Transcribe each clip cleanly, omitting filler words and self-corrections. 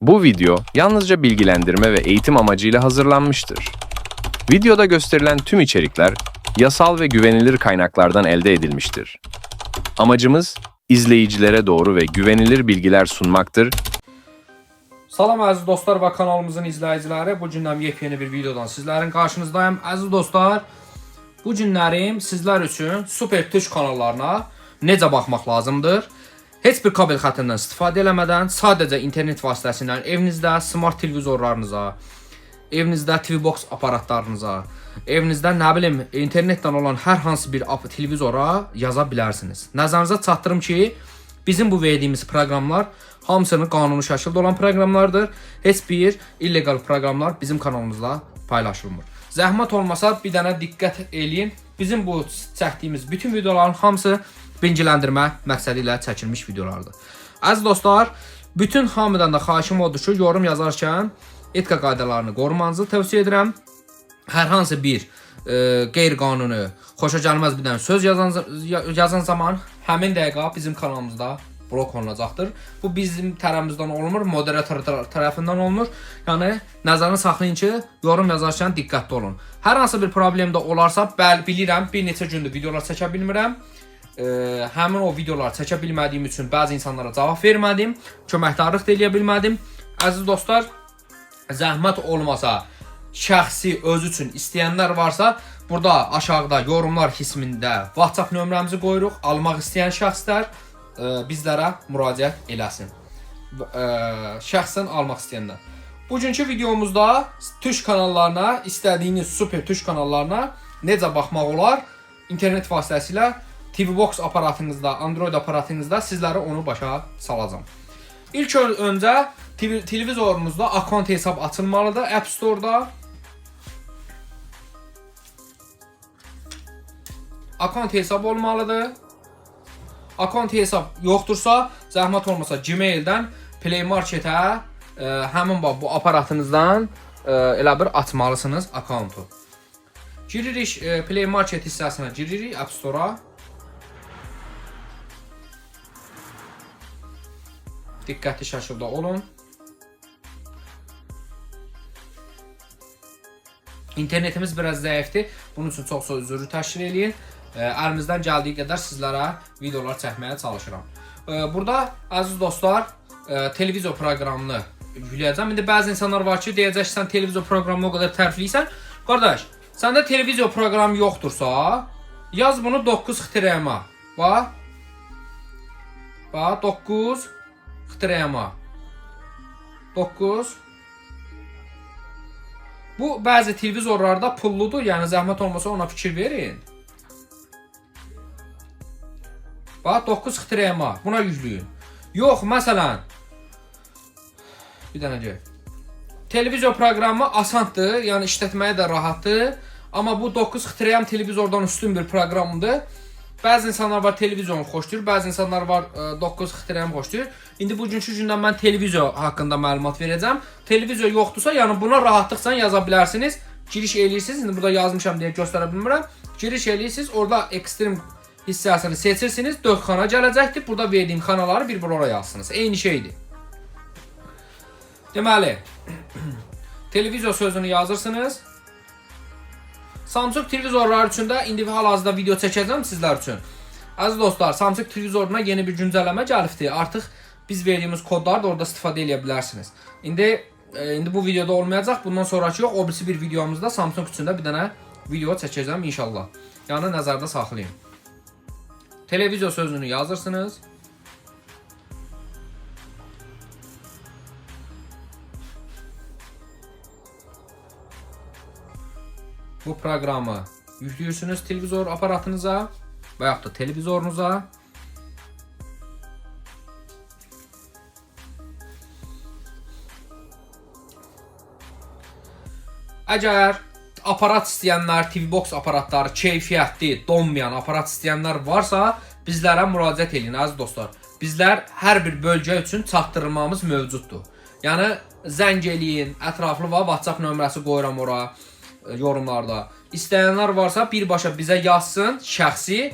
Bu video yalnızca bilgilendirme ve eğitim amacıyla hazırlanmıştır. Videoda gösterilen tüm içerikler yasal ve güvenilir kaynaklardan elde edilmiştir. Amacımız izleyicilere doğru ve güvenilir bilgiler sunmaktır. Salam əziz dostlar və kanalımızın izləyiciləri. Bu gündən yepyeni bir videodan sizlərin qarşınızdayım. Əziz dostlar, bu günlərim sizlər üçün Super Türk kanallarına necə baxmaq lazımdır? Heç bir kabel xəttindən istifadə eləmədən, sadəcə internet vasitəsilə evinizdə smart televizorlarınıza, evinizdə TV box aparatlarınıza, evinizdə nə bilim internetdən olan hər hansı bir televizora yaza bilərsiniz. Nəzərinizə çatdırım ki, bizim bu verdiyimiz proqramlar hamısının qanuni şəkildə olan proqramlardır. Heç bir illegal proqramlar bizim kanalımızda paylaşılmır. Zəhmət olmasa bir dənə diqqət eləyin. Bizim bu çəkdiyimiz bütün videoların hamısı bilgiləndirmə məqsədi ilə çəkilmiş videolardır. Əziz dostlar, bütün hamıdan da xahişim odur ki, yorum yazarkən etika qaydalarını qorumanızı tövsiyə edirəm. Hər hansı bir qeyri-qanuni, xoşa gəlməz bir dənə söz yazan zaman həmin dəqiqə bizim kanalımızda blok olunacaqdır. Bu bizim tərəfimizdən olmur, moderator tərəfindən olmur. Yəni nəzərdə saxlayın ki, yorum yazarkən diqqətli olun. Hər hansı bir problem də olarsa, bilirəm, bir neçə gündür videolar çəkə bilmirəm. Həmin o videoları çəkə bilmədiyim üçün bəzi insanlara cavab vermədim, köməkdarlıq da eləyə bilmədim. Əziz dostlar, zəhmət olmasa, şəxsi öz üçün istəyənlər varsa, burada aşağıda yorumlar qismində WhatsApp nömrəmizi qoyuruq. Almaq istəyən şəxslər bizlərə müraciət eləsin. Şəxsən almaq istəyənlər. Bugünkü videomuzda Türk kanallarına, istədiyiniz Super Türk kanallarına necə baxmaq olar? İnternet vasitəsilə TV box aparatınızda, Android aparatınızda sizlərə onu başa salacağım. İlk öncə televizorunuzda akont hesab açılmalıdır App Store-da. Akont hesab olmalıdır. Akont hesab yoxdursa, zəhmət olmasa Gmail-dən Play Market-ə həmin bu aparatınızdan elə bir açmalısınız akontu. Giririk Play Market hissəsinə, giririk App Store-a. Diqqətli şəkildə olun. İnternetimiz biraz zəifdir. Bunun üçün çox üzrü təşkil eləyin. Əlimizdən gəldiyi qədər sizlərə videolar çəkməyə çalışıram. Burada əziz dostlar, televizor proqramını yükləyəcəm. İndi bəzi insanlar var ki, deyəcək ki, sən televizor proqramını o qədər tərifləyirsən. Qardaş, səndə televizor proqramı yoxdursa, yaz bunu 9 xtrm-a. Bax. Bax, 9 xtrm-a. 9. Bu bəzi televizorlarda pulludur, yəni zəhmət olmasa ona fikir verin. Bax 9 xtrm-a, buna yükləyin. Yox, məsələn, bir dənə gəl. Televizor proqramı asandır, yəni işlətməyə də rahatdır. Amma bu 9 xtrm televizordan üstün bir proqramdır. Bəzi insanlar var televizor xoşlayır, bəzi insanlar var 9 xtrm xoşlayır. İndi bugünkü gündən mən televizor haqqında məlumat verəcəm. Televizor yoxdursa, yəni buna rahatlıqla yaza bilərsiniz. Giriş eləyirsiniz. İndi burada yazmışam deyə göstərə bilmirəm. Giriş eləyirsiniz. Orada ekstrem hissəsini seçirsiniz. 4 xana gələcəkdir. Burada verdiyim xanaları bir ora yazsınız. Eyni şeydir. Deməli, televizor sözünü yazırsınız. Samsung televizorlar üçün də indi hal-hazırda video çəkəcəm sizlər üçün. Əziz dostlar, Samsung televizoruna yeni bir güncəlləmə gəlibdir. Artıq biz verdiyimiz kodları da orada istifadə edə bilərsiniz. İndi bu videoda olmayacaq. Bundan sonraki yox, o birisi bir videomuzda Samsung üçün də bir dənə video çəkəcəm inşallah. Yəni nəzərdə saxlayın. Televizor sözünü yazırsınız. Bu proqramı yükləyirsiniz televizor aparatınıza və yaxud da televizorunuza. Əgər aparat istəyənlər, TV box aparatları keyfiyyətli, donmayan aparat istəyənlər varsa, bizlərə müraciət edin əziz dostlar. Bizlər hər bir bölgə üçün çatdırılmamız mövcuddur. Yəni zəng eləyin, ətraflı və WhatsApp nömrəsi qoyuram ora. Yorumlarda. İstəyənlər varsa birbaşa bizə yazsın, şəxsi,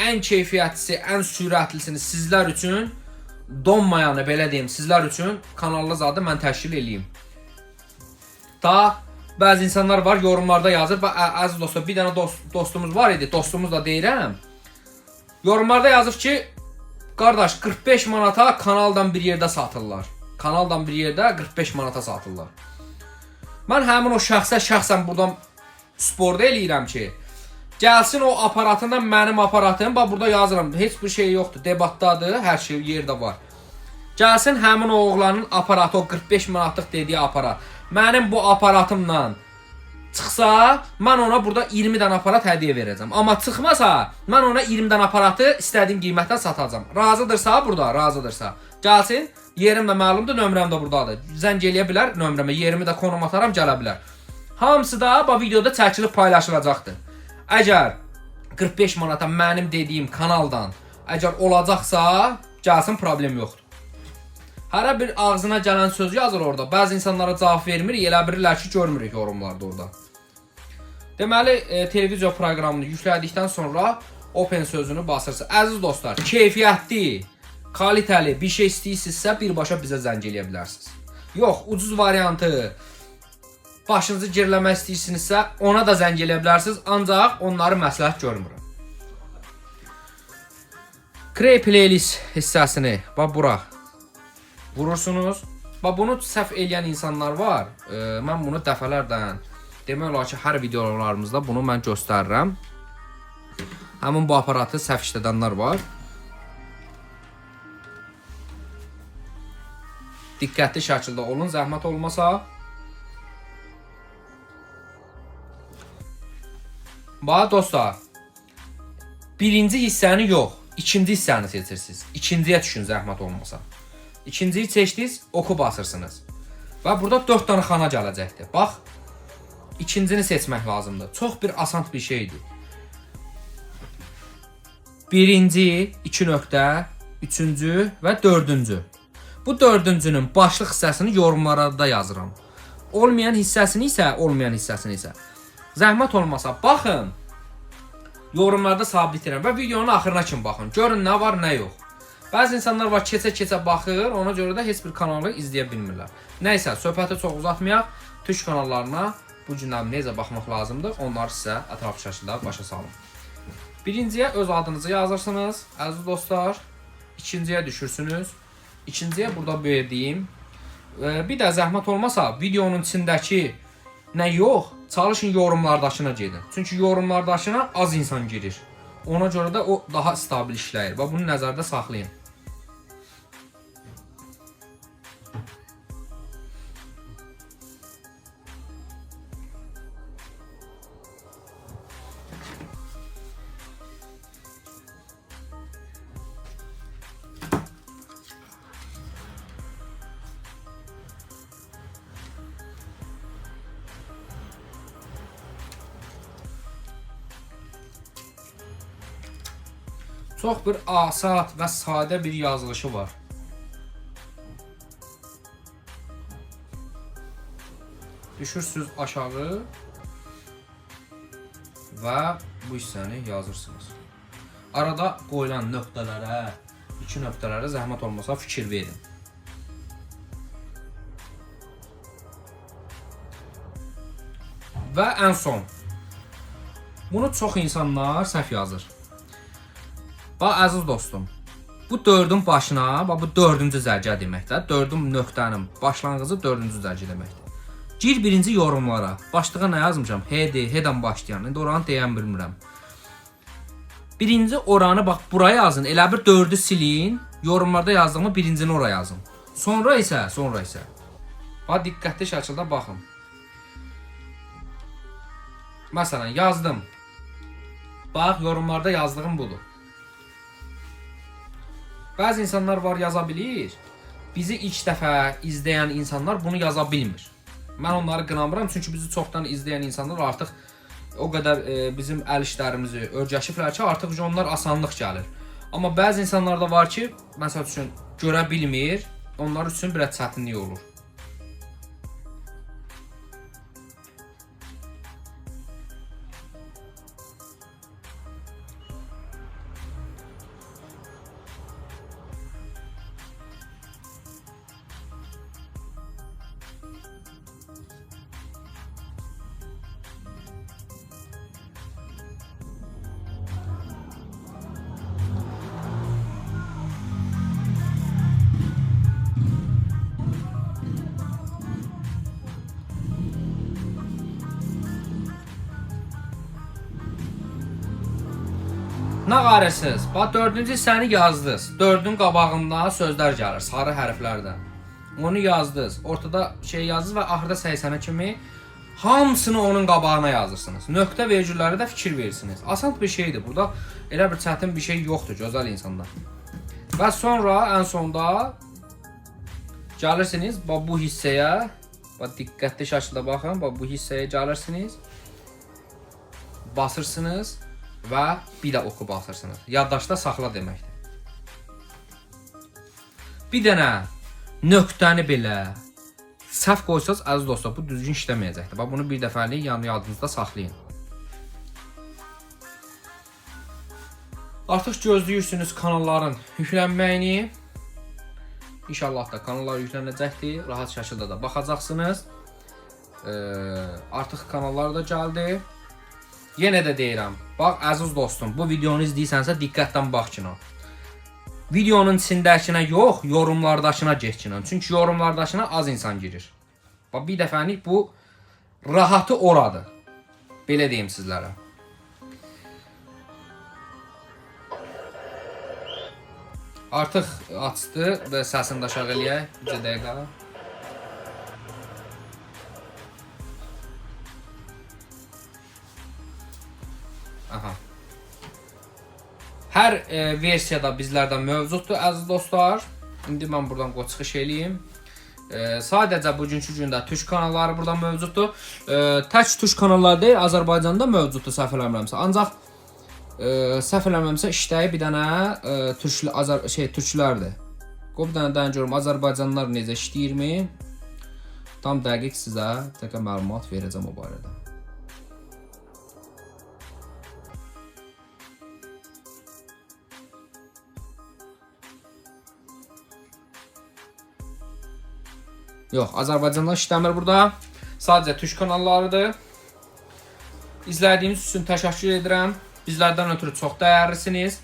ən keyfiyyətlisi, ən sürətlisini sizlər üçün donmayanı belə deyim sizlər üçün kanallı zadı mən təşkil eləyim. Da bəzi insanlar var yorumlarda yazır. Əziz dostlar, bir dənə dostumuz var idi. Dostumuz da deyirəm. Yorumlarda yazır ki, qardaş 45 manata kanaldan bir yerdə satırlar. Kanaldan bir yerdə 45 manata satırlar. Mən həmin o şəxsən buradan spor eləyirəm ki, gəlsin o aparatında mənim aparatım, bax burada yazıram, heç bir şey yoxdur, debatdadır, hər şey yerdə var. Gəlsin həmin o oğlanın aparatı, o 45 manatlıq dediyi aparat, mənim bu aparatımla çıxsa, mən ona burada 20 dənə aparat hədiyyə verəcəm. Amma çıxmasa, mən ona 20 dənə aparatı istədiyim qiymətdən satacağım. Razıdırsa burada, razıdırsa. Gəlsin, yerim də məlumdur, nömrəm də buradadır. Zəng eləyə bilər nömrəmə, yerimi də konum ataram, gələ bilər. Hamısı da bu videoda çəkilib paylaşılacaqdır. Əgər 45 manata mənim dediyim kanaldan əgər olacaqsa, gəlsin, problem yoxdur. Hərə bir ağzına gələn söz yazır orada. Bəzi insanlara cavab vermirik, elə bilirlər ki, görmürük yorumlarda orada. Deməli, televiziya proqramını yüklədikdən sonra open sözünü basırsınız. Əziz dostlar, keyfiyyətli, kalitəli bir şey istəyirsinizsə birbaşa bizə zəng eləyə bilərsiniz. Yox, ucuz variantı, başınızı geriləmək istəyirsinizsə ona da zəng eləyə bilərsiniz, ancaq onları məsləhət görmürəm. Create playlist hissəsini bax bura vurursunuz. Bax bunu səhv eləyən insanlar var. Mən bunu dəfələrdən demək olar ki, hər videolarımızda bunu mən göstərirəm. Həmin bu aparatı səhv işlədənlər var. Diqqətli şəkildə olun, zəhmət olmasa. Bax dostlar, birinci hissəni yox, ikinci hissəni seçirsiniz. İkinciyə düşün, zəhmət olmasa. İkinciyi seçdiniz, oku basırsınız. Və burada 4 dənə xana gələcəkdir. Bax, ikincini seçmək lazımdır. Çox bir asan bir şeydir. Birinci, 2 nöqtə, üçüncü və dördüncü. Bu dördüncünün başlıq hissəsini yorumlara da yazıram. Olmayan hissəsini isə, zəhmət olmasa baxın, yorumlarda sabitlərim və videonun axırına kimi baxın. Görün nə var, nə yox. Bəzi insanlar var, keçə-keçə baxır, ona görə də heç bir kanalı izləyə bilmirlər. Nəysə, söhbəti çox uzatmayaq. Türk kanallarına bu gündən necə baxmaq lazımdır, onları sizə ətraflı şəkildə başa salım. Birinciyə öz adınızı yazırsınız, əziz dostlar. İkinciyə düşürsünüz. İkinciyə burada verdiyim. Bir də zəhmət olmasa, videonun içindəki nə yox, çalışın yorumlardakına gedin. Çünki yorumlardakına az insan girir. Ona görə də o daha stabil işləyir və bunu nəzərdə saxlayın. Çox bir asat və sadə bir yazılışı var. Düşürsünüz aşağı və bu hissəni yazırsınız. Arada qoyulan nöqtələrə, 2 nöqtələrə zəhmət olmasa fikir verin. Və ən son. Bunu çox insanlar səhv yazır. Bax, əziz dostum, bu 4-ün başına, bax bu 4-cü zərgə deməkdir. 4-ün nöqtənin başlanğıcı 4-cü zərgə deməkdir. Gir birinci yorumlara. Başlığa nə yazmışam? H-dir, H-dən başlayan. İndi oranı deyən bilmirəm. Birinci oranı bax buraya yazın. Elə bir 4-ü silin. Yorumlarda yazdığımı birincini oraya yazın. Sonra isə. Bax, diqqətli şəkildə baxın. Məsələn, yazdım. Bax, yorumlarda yazdığım budur. Bəzi insanlar var yaza bilir. Bizi ilk dəfə izləyən insanlar bunu yaza bilmir. Mən onları qınamıram, çünki bizi çoxdan izləyən insanlar artıq o qədər bizim əl işlərimizi öyrəşiblər ki, artıq onlar asanlıq gəlir. Amma bəzi insanlar da var ki, məsəl üçün görə bilmir, onlar üçün biraz çətinlik olur. Nağarəsiz. Bax 4-cü hissəni yazdınız. 4-ün qabağında sözlər gəlir, sarı hərflərdən. Onu yazdınız. Ortada şey yazdınız və axırda 80-ə kimi hamısını onun qabağına yazırsınız. Nöqtə vergülləri də fikir verirsiniz. Asan bir şeydir. Burada elə bir çətin bir şey yoxdur gözəl insanlar. Və sonra ən sonda gəlirsiniz bax bu hissəyə. Bax diqqətli şəkildə baxın. Bax bu hissəyə gəlirsiniz. Basırsınız və bir də oxu basırsınız. Yaddaşda saxla deməkdir. Bir dənə nöqtəni belə səhv qoysaz, əziz dostlar, bu düzgün işləməyəcəkdir. Bax bunu bir dəfəlik yadınızda saxlayın. Artıq gözləyirsiniz kanalların yüklənməyini. İnşallah da kanallar yüklənəcəkdir. Rahat şəkildə də baxacaqsınız. Artıq kanallar da gəldi. Yenə də deyirəm, bax əziz dostum, bu videonu izləyirsənsə diqqətlə bax kino. Videonun içindəkinə yox, yorumlardakına get kino. Çünki yorumlardakına az insan girir. Bax bir dəfəlik bu rahatı oradır. Belə deyim sizlərə. Artıq açdı və səsini də aşağı eləyək. Bir dəqiqə. Aha. Hər versiyada bizlərdə mövcuddur əziz dostlar. İndi mən buradan çıxış eləyim. Sadəcə bugünkü gündə türk kanalları burada mövcuddur. Tək türk kanalları deyil, Azərbaycanda mövcuddur səhv eləmirəmsə. Ancaq səhv eləmirəmsə işləyi bir dənə türklərdir. Qoy bir dənə də görüm Azərbaycanlılar necə işləyirmi? Tam dəqiq sizə təkə məlumat verəcəm o barədə. Yox, Azərbaycanlılar işləmir burada. Sadəcə türk kanallarıdır. İzlədiyiniz üçün təşəkkür edirəm. Bizlərdən ötürü çox dəyərlisiniz.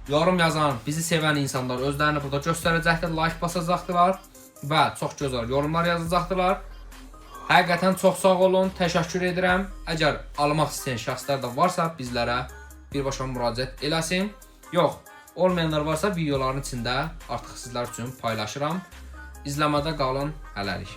Yorum yazan, bizi sevən insanlar özlərini burada göstərəcəkdir, like basacaqdılar və çox gözəl yorumlar yazacaqdılar. Həqiqətən çox sağ olun, təşəkkür edirəm. Əgər almaq istəyən şəxslər də varsa bizlərə birbaşa müraciət eləsin. Yox, olmayanlar varsa videoların içində artıq sizlər üçün paylaşıram. İzləmədə qalın, hələlik.